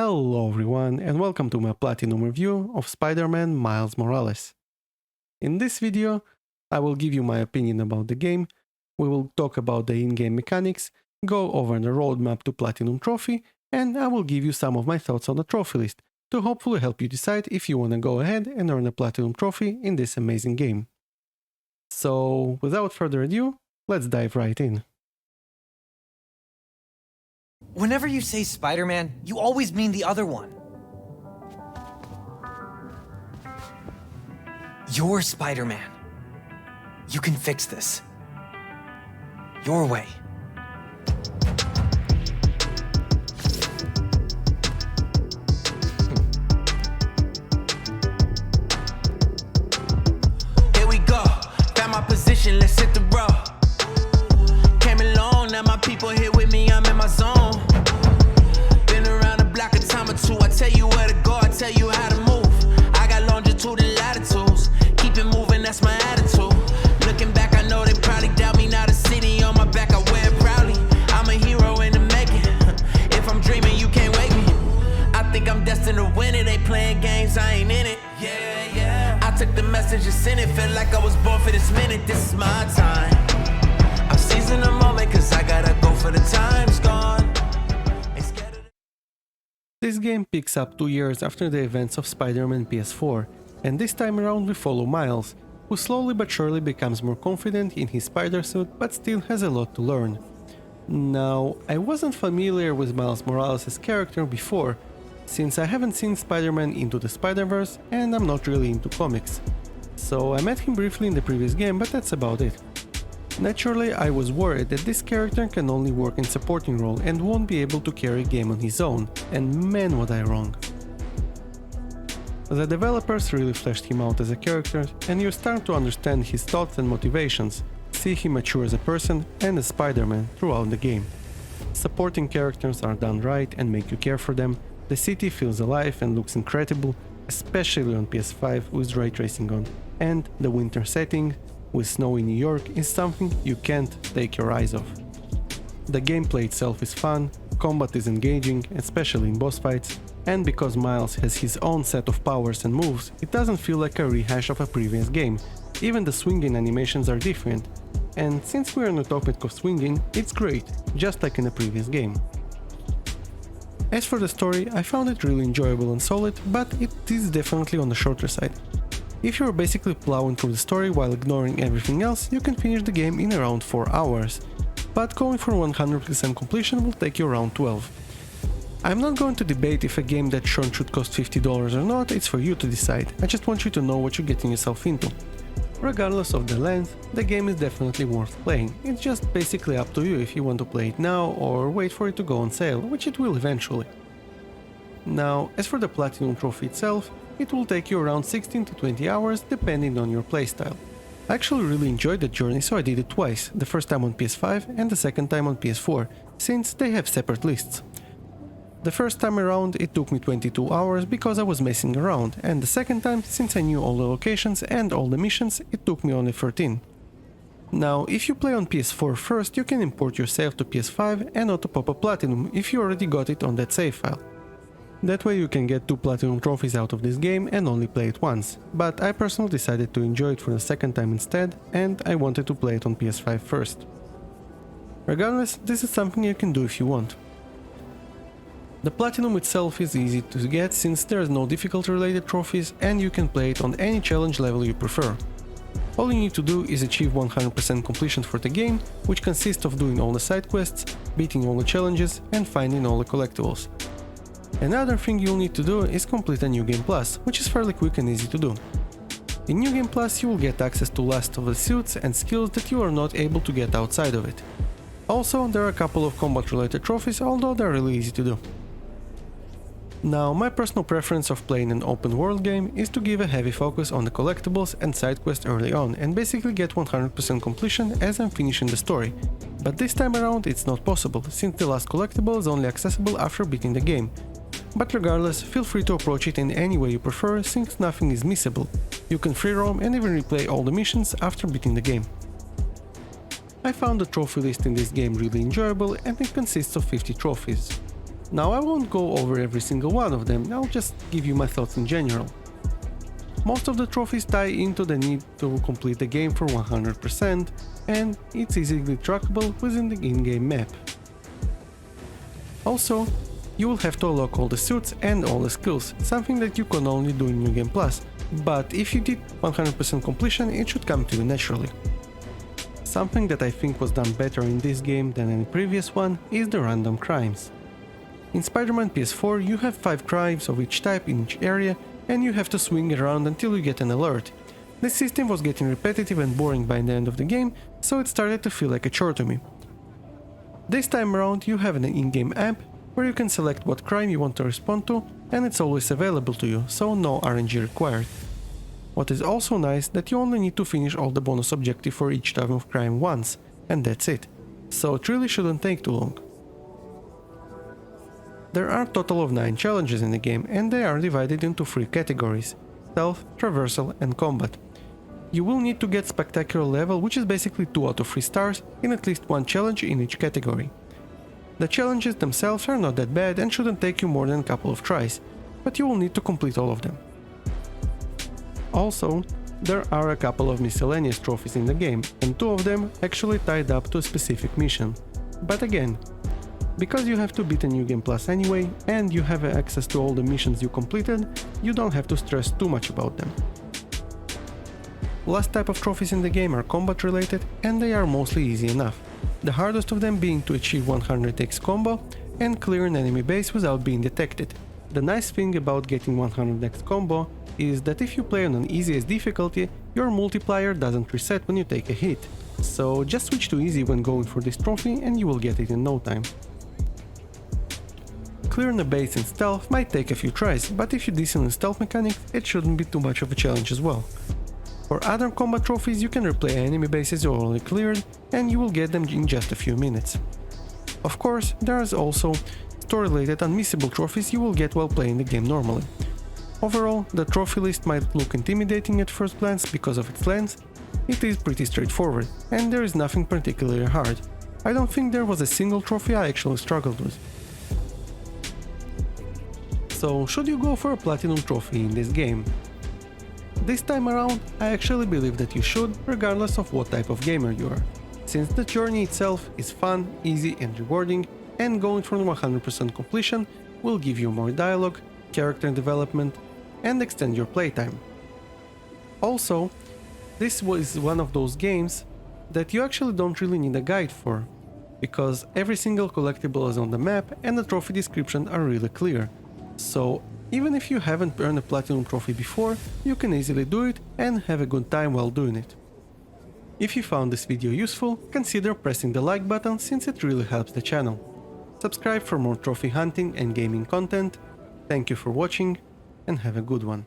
Hello everyone and welcome to my Platinum review of Spider-Man Miles Morales. In this video, I will give you my opinion about the game, we will talk about the in-game mechanics, go over the roadmap to Platinum Trophy, and I will give you some of my thoughts on the trophy list to hopefully help you decide if you want to go ahead and earn a Platinum Trophy in this amazing game. So, without further ado, let's dive right in. Whenever you say Spider-Man, you always mean the other one. You're Spider-Man. You can fix this. Your way. Here we go. Found my position, let's hit the road. Came along, now my people here with me, I'm in my zone. Been around the block a time or two. I tell you where to go, I tell you how to move. I got longitude and latitudes. Keep it moving, that's my attitude. Looking back, I know they probably doubt me. Now the city on my back, I wear it proudly. I'm a hero in the making. If I'm dreaming, you can't wake me. I think I'm destined to win it. They playing games, I ain't in it. Yeah. I took the message and sent it. Felt like I was born for this minute. This is my time. I'm seizing the moment, cause I gotta go for the time's gone. This game picks up 2 years after the events of Spider-Man PS4, and this time around we follow Miles, who slowly but surely becomes more confident in his spider suit but still has a lot to learn. Now, I wasn't familiar with Miles Morales' character before, since I haven't seen Spider-Man Into the Spider-Verse and I'm not really into comics. So I met him briefly in the previous game, but that's about it. Naturally, I was worried that this character can only work in supporting role and won't be able to carry a game on his own, and man was I wrong. The developers really fleshed him out as a character, and you start to understand his thoughts and motivations, see him mature as a person and as Spider-Man throughout the game. Supporting characters are done right and make you care for them, the city feels alive and looks incredible, especially on PS5 with ray tracing on, and the winter setting with snow in New York is something you can't take your eyes off. The gameplay itself is fun, combat is engaging, especially in boss fights, and because Miles has his own set of powers and moves, it doesn't feel like a rehash of a previous game. Even the swinging animations are different, and since we're on the topic of swinging, it's great, just like in the previous game. As for the story, I found it really enjoyable and solid, but it is definitely on the shorter side. If you're basically plowing through the story while ignoring everything else, you can finish the game in around 4 hours, but going for 100% completion will take you around 12. I'm not going to debate if a game that should cost $50 or not, it's for you to decide, I just want you to know what you're getting yourself into. Regardless of the length, the game is definitely worth playing, it's just basically up to you if you want to play it now or wait for it to go on sale, which it will eventually. Now, as for the Platinum Trophy itself, it will take you around 16 to 20 hours depending on your playstyle. I actually really enjoyed the journey, so I did it twice, the first time on PS5 and the second time on PS4, since they have separate lists. The first time around it took me 22 hours because I was messing around, and the second time, since I knew all the locations and all the missions, it took me only 13. Now, if you play on PS4 first, you can import your save to PS5 and auto pop a Platinum if you already got it on that save file. That way you can get 2 Platinum trophies out of this game and only play it once, but I personally decided to enjoy it for the second time instead, and I wanted to play it on PS5 first. Regardless, this is something you can do if you want. The Platinum itself is easy to get since there is no difficulty related trophies and you can play it on any challenge level you prefer. All you need to do is achieve 100% completion for the game, which consists of doing all the side quests, beating all the challenges and finding all the collectibles. Another thing you'll need to do is complete a New Game Plus, which is fairly quick and easy to do. In New Game Plus you will get access to Last of the suits and skills that you are not able to get outside of it. Also, there are a couple of combat related trophies, although they're really easy to do. Now, my personal preference of playing an open world game is to give a heavy focus on the collectibles and side quests early on and basically get 100% completion as I'm finishing the story. But this time around it's not possible, since the last collectible is only accessible after beating the game. But regardless, feel free to approach it in any way you prefer since nothing is missable. You can free roam and even replay all the missions after beating the game. I found the trophy list in this game really enjoyable and it consists of 50 trophies. Now I won't go over every single one of them, I'll just give you my thoughts in general. Most of the trophies tie into the need to complete the game for 100%, and it's easily trackable within the in-game map. Also, you will have to unlock all the suits and all the skills, something that you can only do in New Game Plus, but if you did 100% completion, it should come to you naturally. Something that I think was done better in this game than any previous one is the random crimes. In Spider-Man PS4 you have 5 crimes of each type in each area, and you have to swing around until you get an alert. The system was getting repetitive and boring by the end of the game, so it started to feel like a chore to me. This time around you have an in-game app where you can select what crime you want to respond to, and it's always available to you, so no RNG required. What is also nice that you only need to finish all the bonus objective for each type of crime once, and that's it. So it really shouldn't take too long. There are a total of 9 challenges in the game, and they are divided into 3 categories: stealth, traversal and combat. You will need to get spectacular level, which is basically 2 out of 3 stars, in at least 1 challenge in each category. The challenges themselves are not that bad and shouldn't take you more than a couple of tries, but you will need to complete all of them. Also, there are a couple of miscellaneous trophies in the game, and 2 of them actually tied up to a specific mission. But again, because you have to beat a New Game Plus anyway, and you have access to all the missions you completed, you don't have to stress too much about them. Last type of trophies in the game are combat related, and they are mostly easy enough. The hardest of them being to achieve 100x combo and clear an enemy base without being detected. The nice thing about getting 100x combo is that if you play on an easiest difficulty, your multiplier doesn't reset when you take a hit. So just switch to easy when going for this trophy and you will get it in no time. Clearing a base in stealth might take a few tries, but if you're decent in stealth mechanics, it shouldn't be too much of a challenge as well. For other combat trophies you can replay enemy bases you already cleared, and you will get them in just a few minutes. Of course, there is also story-related unmissable trophies you will get while playing the game normally. Overall, the trophy list might look intimidating at first glance because of its length. It is pretty straightforward, and there is nothing particularly hard. I don't think there was a single trophy I actually struggled with. So, should you go for a platinum trophy in this game? This time around, I actually believe that you should, regardless of what type of gamer you are, since the journey itself is fun, easy and rewarding, and going for 100% completion will give you more dialogue, character development, and extend your playtime. Also, this was one of those games that you actually don't really need a guide for, because every single collectible is on the map and the trophy description are really clear. So even if you haven't earned a platinum trophy before, you can easily do it and have a good time while doing it. If you found this video useful, consider pressing the like button since it really helps the channel. Subscribe for more trophy hunting and gaming content. Thank you for watching and have a good one.